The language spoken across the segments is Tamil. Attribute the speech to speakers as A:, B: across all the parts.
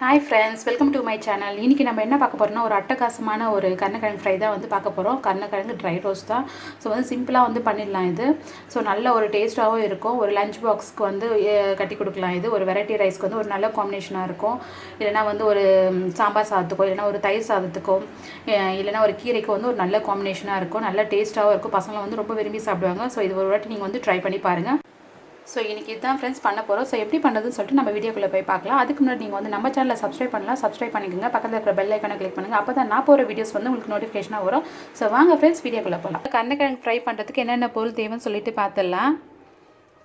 A: Hi friends, welcome to my channel. இன்றைக்கி நம்ம என்ன பார்க்க போகிறோம்னா, ஒரு அட்டகாசமான ஒரு கருணக்கிழங்கு ஃப்ரை தான் வந்து பார்க்க போகிறோம். கருணக்கிழங்கு ட்ரை ரோஸ்ட் தான். ஸோ வந்து சிம்பிளாக வந்து பண்ணிடலாம் இது. ஸோ நல்ல ஒரு டேஸ்ட்டாகவும் இருக்கும். ஒரு லஞ்ச் பாக்ஸ்க்கு வந்து கட்டி கொடுக்கலாம். இது ஒரு வெரைட்டி ரைஸ்க்கு வந்து ஒரு நல்ல காம்பினேஷனாக இருக்கும். இல்லைனா வந்து ஒரு சாம்பார் சாதத்துக்கோ, இல்லைனா ஒரு தயிர் சாதத்துக்கோ, இல்லைனா ஒரு கீரைக்கோ வந்து ஒரு நல்ல காம்பினேஷனாக இருக்கும். நல்ல டேஸ்ட்டாகவும் இருக்கும். பசங்களை வந்து ரொம்ப விரும்பி சாப்பிடுவாங்க. ஸோ இது ஒரு வாட்டி நீங்கள் வந்து ட்ரை பண்ணி பாருங்கள். ஸோ இன்றைக்கி இதுதான் ஃப்ரெண்ட்ஸ் பண்ண போகிறோம். ஸோ எப்படி பண்ணுறதுன்னு சொல்லிட்டு நம்ம வீடியோக்குள்ளே போய் பார்க்கலாம். அதுக்கு முன்னாடி நீங்கள் வந்து நம்ம சேனலில் சப்ஸ்கிரைப் பண்ணலாம். சப்ஸ்கிரைப் பண்ணிக்கோங்க. பக்கத்தில் இருக்கிற பெல் ஐக்கானை கிளிக் பண்ணுங்கள். அப்போ தான் நான் போகிற வீடியோஸ் வந்து உங்களுக்கு நோட்டிஃபிகேஷனாக வரும். ஸோ வாங்க ஃப்ரெண்ட்ஸ் வீடியோக்குள்ளே போகலாம். கருணக்கிழங்கு ஃப்ரை பண்ணுறதுக்கு என்னென்ன பொருள் தேவைன்னு சொல்லிட்டு பார்த்துடலாம்.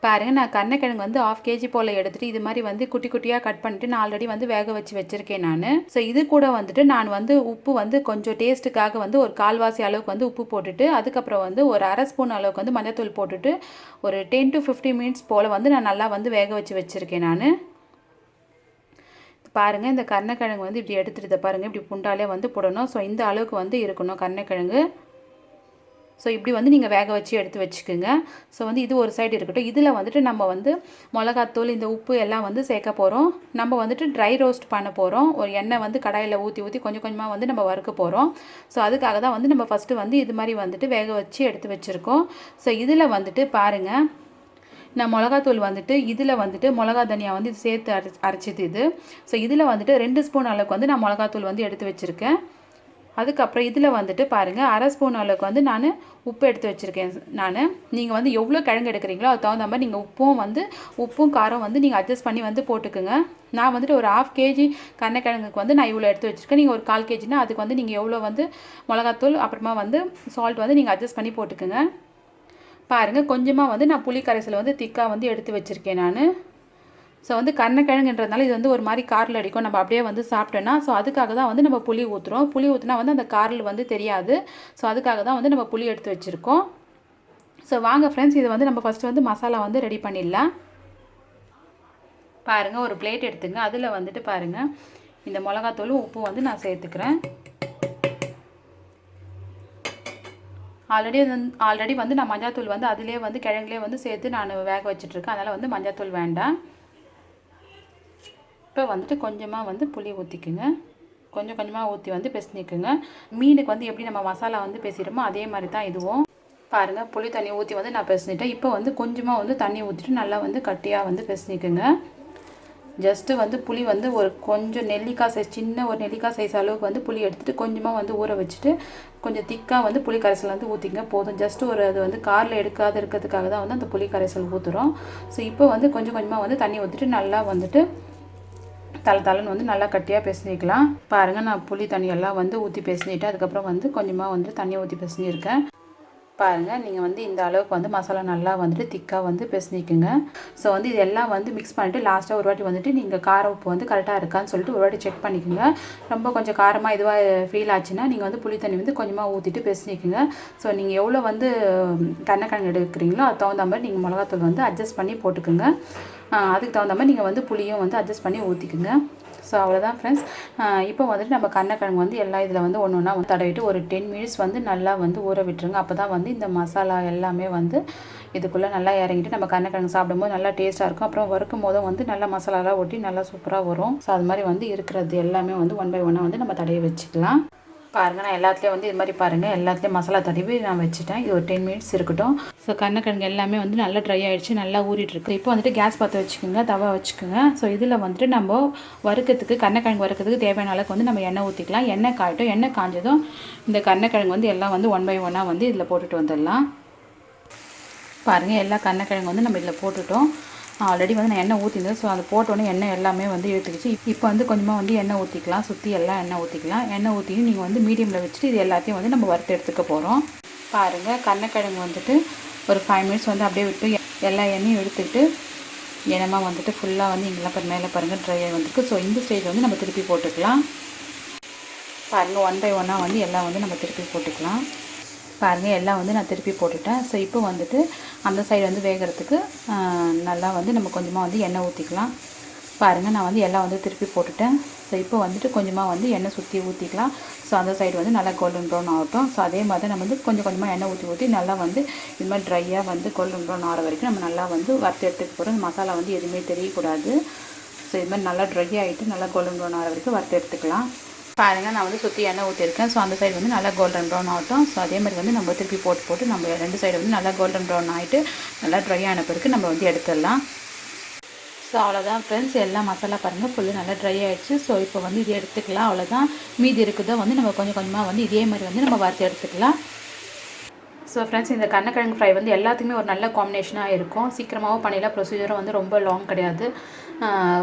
A: பாருங்கள், நான் கருணக்கிழங்கு வந்து 1/2 kg போல் எடுத்துகிட்டு இது மாதிரி வந்து குட்டி குட்டியாக கட் பண்ணிட்டு நான் ஆல்ரெடி வந்து வேக வச்சுருக்கேன் நான். ஸோ இது கூட வந்துட்டு நான் வந்து உப்பு வந்து கொஞ்சம் டேஸ்ட்டுக்காக வந்து ஒரு 1/4 அளவுக்கு வந்து உப்பு போட்டுட்டு, அதுக்கப்புறம் வந்து ஒரு 1/2 ஸ்பூன் அளவுக்கு வந்து மஞ்சள்தூள் போட்டுட்டு ஒரு 10 to 15 minutes போல் வந்து நான் நல்லா வந்து வேக வச்சுருக்கேன் நான். பாருங்கள், இந்த கருணக்கிழங்கு வந்து இப்படி எடுத்துகிட்டு பாருங்கள், இப்படி புண்டாலே வந்து போடணும். ஸோ இந்த அளவுக்கு வந்து இருக்கணும் கருணக்கிழங்கு. ஸோ இப்படி வந்து நீங்கள் வேக வச்சு எடுத்து வச்சுக்கோங்க. ஸோ வந்து இது ஒரு சைடு இருக்கட்டும். இதில் வந்துட்டு நம்ம வந்து மிளகாத்தூள், இந்த உப்பு எல்லாம் வந்து சேர்க்க போகிறோம். நம்ம வந்துட்டு ட்ரை ரோஸ்ட் பண்ண போகிறோம். ஒரு எண்ணெய் வந்து கடாயில் ஊற்றி கொஞ்சம் கொஞ்சமாக வந்து நம்ம வறுக்க போகிறோம். ஸோ அதுக்காக தான் வந்து நம்ம ஃபஸ்ட்டு வந்து இது மாதிரி வந்துட்டு வேக வச்சு எடுத்து வச்சுருக்கோம். ஸோ இதில் வந்துட்டு பாருங்கள், நான் மிளகாத்தூள் வந்துட்டு இதில் வந்துட்டு மிளகா தனியா வந்து இது சேர்த்து அரைச்சிது இது. ஸோ இதில் வந்துட்டு 2 ஸ்பூன் அளவுக்கு வந்து நான் மிளகாத்தூள் வந்து எடுத்து வச்சுருக்கேன். அதுக்கப்புறம் இதில் வந்துட்டு பாருங்கள், 1/2 ஸ்பூன் அளவுக்கு வந்து நான் உப்பு எடுத்து வச்சுருக்கேன் நான். நீங்கள் வந்து எவ்வளோ கிழங்கு எடுக்கிறீங்களோ அது தகுந்த மாதிரி நீங்கள் உப்பும் காரம் வந்து நீங்கள் அட்ஜஸ்ட் பண்ணி வந்து போட்டுக்குங்க. நான் வந்துட்டு ஒரு 1/2 kg கருணக்கிழங்குக்கு வந்து நான் இவ்வளோ எடுத்து வச்சுருக்கேன். நீங்கள் ஒரு 1/4 kgனா அதுக்கு வந்து நீங்கள் எவ்வளோ வந்து மிளகாத்தூள் அப்புறமா வந்து சால்ட் வந்து நீங்கள் அட்ஜஸ்ட் பண்ணி போட்டுக்குங்க. பாருங்கள், கொஞ்சமாக வந்து நான் புளி கரைசல் வந்து திக்காக வந்து எடுத்து வச்சுருக்கேன் நான். ஸோ வந்து கருணக்கிழங்குன்றதுனால இது வந்து ஒரு மாதிரி காரில் அடிக்கும், நம்ம அப்படியே வந்து சாப்பிட்டோன்னா. ஸோ அதுக்காக தான் வந்து நம்ம புளி ஊற்றுறோம். புளி ஊற்றினா வந்து அந்த காரில் வந்து தெரியாது. ஸோ அதுக்காக தான் வந்து நம்ம புளி எடுத்து வச்சுருக்கோம். ஸோ வாங்க ஃப்ரெண்ட்ஸ், இது வந்து நம்ம ஃபஸ்ட்டு வந்து மசாலா வந்து ரெடி பண்ணிடலாம். பாருங்கள், ஒரு பிளேட் எடுத்துங்க. அதில் வந்துட்டு பாருங்கள், இந்த மிளகாத்தூளும் உப்பும் வந்து நான் சேர்த்துக்கிறேன். ஆல்ரெடி வந்து நான் மஞ்சாத்தூள் வந்து அதிலே வந்து கிழங்குலேயே வந்து சேர்த்து நான் வேக வச்சுட்ருக்கேன். அதனால் வந்து மஞ்சாத்தூள் வேண்டாம். இப்போ வந்துட்டு கொஞ்சமாக வந்து புளி ஊற்றிக்குங்க. கொஞ்சம் கொஞ்சமாக ஊற்றி வந்து பிசைஞ்சிக்குங்க. மீனுக்கு வந்து எப்படி நம்ம மசாலா வந்து பேசிடுமோ அதே மாதிரி தான் இதுவும். பாருங்கள், புளி தண்ணி ஊற்றி வந்து நான் பிசைஞ்சிட்டேன். இப்போ வந்து கொஞ்சமாக வந்து தண்ணி ஊற்றிட்டு நல்லா வந்து கட்டியாக வந்து பிசைஞ்சிக்குங்க. ஜஸ்ட்டு வந்து புளி வந்து ஒரு கொஞ்சம் நெல்லிக்காய் சைஸ், சின்ன ஒரு நெல்லிக்காய் சைஸ் அளவுக்கு வந்து புளி எடுத்துகிட்டு கொஞ்சமாக வந்து ஊற வச்சுட்டு கொஞ்சம் திக்காக வந்து புளி கரைசல் வந்து ஊற்றிங்க போதும். ஜஸ்ட்டு ஒரு அது வந்து காரில் எடுக்காத இருக்கிறதுக்காக தான் வந்து அந்த புளி கரைசல் ஊற்றுறோம். ஸோ இப்போ வந்து கொஞ்சம் கொஞ்சமாக வந்து தண்ணி ஊற்றிட்டு நல்லா வந்துட்டு தலைன்னு வந்து நல்லா கட்டியாக பிசைஞ்சிக்கலாம். பாருங்கள், நான் புளி தண்ணியெல்லாம் வந்து ஊற்றி பிசைஞ்சிட்டு அதுக்கப்புறம் வந்து கொஞ்சமாக வந்து தண்ணி ஊற்றி பிசைஞ்சிருக்கேன். பாருங்கள், நீங்கள் வந்து இந்த அளவுக்கு வந்து மசாலா நல்லா வந்துட்டு திக்காக வந்து பிசைஞ்சிக்குங்க. ஸோ வந்து இதெல்லாம் வந்து மிக்ஸ் பண்ணிவிட்டு லாஸ்ட்டாக ஒரு வாட்டி வந்துட்டு நீங்கள் கார உப்பு வந்து கரெக்டாக இருக்கான்னு சொல்லிட்டு ஒரு வாட்டி செக் பண்ணிக்கோங்க. ரொம்ப கொஞ்சம் காரமாக இதுவாக ஃபீல் ஆச்சுன்னா நீங்கள் வந்து புளி தண்ணி வந்து கொஞ்சமாக ஊற்றிட்டு பிசைஞ்சிக்குங்க. ஸோ நீங்கள் எவ்வளோ வந்து கருணக்கிழங்கு எடுக்கிறீங்களோ அது தகுந்த மாதிரி நீங்கள் மிளகாத்தூள் வந்து அட்ஜஸ்ட் பண்ணி போட்டுக்குங்க. அதுக்கு தகுந்த மாதிரி நீங்கள் வந்து புளியும் வந்து அட்ஜஸ்ட் பண்ணி ஊற்றிக்குங்க. ஸோ அவ்வளோதான் ஃப்ரெண்ட்ஸ். இப்போ வந்துட்டு நம்ம கருணக்கிழங்கு வந்து எல்லாம் இதில் வந்து ஒன்று ஒன்றா வந்து தடவிட்டு ஒரு 10 minutes வந்து நல்லா வந்து ஊற விட்டுருங்க. அப்போ தான் வந்து இந்த மசாலா எல்லாமே வந்து இதுக்குள்ளே நல்லா இறங்கிட்டு நம்ம கருணக்கிழங்கு சாப்பிடும்போது நல்லா டேஸ்ட்டாக இருக்கும். அப்புறம் வறுக்கும் போதும் வந்து நல்லா மசாலாலாம் ஒட்டி நல்லா சூப்பராக வரும். ஸோ அது மாதிரி வந்து இருக்கிறது எல்லாமே வந்து 1 by 1 வந்து நம்ம தடவி வச்சுக்கலாம். பாருங்கள், நான் எல்லாத்துலேயும் வந்து இது மாதிரி பாருங்கள் எல்லாத்துலேயும் மசாலா தடவி நான் வச்சுட்டேன். இது ஒரு 10 minutes இருக்கட்டும். ஸோ கருணக்கிழங்கு எல்லாமே வந்து நல்லா ட்ரை ஆகிடுச்சு, நல்லா ஊறிட்டுருக்கு. இப்போ வந்துட்டு கேஸ் பற்ற வச்சுக்கோங்க, தவா வச்சுக்கோங்க. ஸோ இதில் வந்துட்டு நம்ம கருணக்கிழங்கு வறுக்கிறதுக்கு தேவையான அளவுக்கு வந்து நம்ம எண்ணெய் ஊற்றிக்கலாம். எண்ணெய் காயட்டும். எண்ணெய் காஞ்சதும் இந்த கருணக்கிழங்கு வந்து எல்லாம் வந்து 1 by 1 வந்து இதில் போட்டுட்டு வந்துடலாம். பாருங்கள், எல்லா கருணக்கிழங்கு வந்து நம்ம இதில் போட்டுட்டோம். ஆல்ரெடி வந்து நான் எண்ணெய் ஊற்றிருந்தேன். ஸோ அது போட்டோன்னே எண்ணெய் எல்லாமே வந்து எடுத்துக்கிச்சு. இப்போ வந்து கொஞ்சமாக வந்து எண்ணெய் ஊற்றிக்கலாம். சுற்றி எல்லாம் எண்ணெய் ஊற்றிக்கலாம். எண்ணெய் ஊற்றிட்டு நீங்கள் வந்து மீடியமில் வச்சுட்டு இது எல்லாத்தையும் வந்து நம்ம வறுத்து எடுத்துக்க போகிறோம். பாருங்கள், கருணக்கிழங்கு வந்துட்டு ஒரு 5 minutes வந்து அப்படியே விட்டு எல்லா எண்ணெயும் எடுத்துகிட்டு எண்ணமாக வந்துட்டு ஃபுல்லாக வந்து இங்கெல்லாம் மேலே பாருங்கள் ட்ரை ஆகி வந்துருக்கு. ஸோ இந்த ஸ்டேஜ் வந்து நம்ம திருப்பி போட்டுக்கலாம். பாருங்கள், 1 by 1 வந்து எல்லாம் வந்து நம்ம திருப்பி போட்டுக்கலாம். பாருங்கள், எல்லாம் வந்து நான் திருப்பி போட்டுட்டேன். ஸோ இப்போ வந்துட்டு அந்த சைடு வந்து வேகிறதுக்கு நல்லா வந்து நம்ம கொஞ்சமாக வந்து எண்ணெய் ஊற்றிக்கலாம். பாருங்கள், நான் வந்து எல்லாம் வந்து திருப்பி போட்டுட்டேன். ஸோ இப்போ வந்துட்டு கொஞ்சமாக வந்து எண்ணெய் சுற்றி ஊற்றிக்கலாம். ஸோ அந்த சைடு வந்து நல்லா கோல்டன் ப்ரௌன் ஆகட்டும். ஸோ அதே மாதிரி நம்ம வந்து கொஞ்சம் கொஞ்சமாக எண்ணெய் ஊற்றி நல்லா வந்து இது மாதிரி ட்ரையாக வந்து கோல்டன் ப்ரௌன் ஆகிற வரைக்கும் நம்ம நல்லா வந்து வறுத்து எடுத்துக்க போகிறோம். மசாலா வந்து எதுவுமே தெரியக்கூடாது. ஸோ இது மாதிரி நல்லா ட்ரை ஆகிட்டு நல்லா கோல்டன் ப்ரௌன் ஆகிற வரைக்கும் வறுத்து எடுத்துக்கலாம். பாருங்கள், நான் வந்து சுற்றி எண்ணெய் ஊற்றிருக்கேன். ஸோ அந்த சைடு வந்து நல்லா கோல்டன் ப்ரௌன் ஆகட்டும். ஸோ அதே மாதிரி வந்து நம்ம திருப்பி போட்டு நம்ம 2 சைடு வந்து நல்லா கோல்டன் ப்ரௌன் ஆகிட்டு நல்லா ட்ரை ஆன பிறகு நம்ம வந்து எடுத்துடலாம். ஸோ அவ்வளோதான் ஃப்ரெண்ட்ஸ், எல்லா மசாலா பாருங்கள் ஃபுல்லு நல்லா ட்ரை ஆகிடுச்சு. ஸோ இப்போ வந்து இது எடுத்துக்கலாம். அவ்வளோதான். மீதி இருக்குதோ வந்து நம்ம கொஞ்சம் கொஞ்சமாக வந்து இதே மாதிரி வந்து நம்ம வறுத்து எடுத்துக்கலாம். ஸோ ஃப்ரெண்ட்ஸ், இந்த கருணக்கிழங்கு ஃப்ரை வந்து எல்லாத்துக்குமே ஒரு நல்ல காம்பினேஷனாக இருக்கும். சீக்கிரமாகவும் பண்ணிடலாம். ப்ரொசீஜரும் வந்து ரொம்ப லாங் கிடையாது.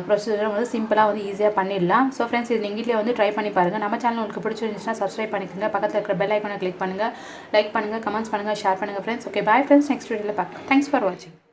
A: ப்ரொசீஜரும் வந்து சிம்பிளாக வந்து ஈஸியாக பண்ணிடலாம். ஸோ ஃப்ரெண்ட்ஸ், இது நீங்கள் வீட்டில் வந்து ட்ரை பண்ணி பாருங்கள். நம்ம சேனல் உங்களுக்கு பிடிச்சிருந்துச்சுன்னா சப்ஸ்கிரைப் பண்ணிக்கோங்க. பக்கத்தில் இருக்கிற பெல் ஐக்கானை கிளிக் பண்ணுங்கள். லைக் பண்ணுங்கள், கமெண்ட்ஸ் பண்ணுங்கள், ஷேர் பண்ணுங்கள் friends. Okay, bye friends. Next வீடியோவில் பார்க்கலாம். தேங்க்ஸ் ஃபார் வாட்சிங்.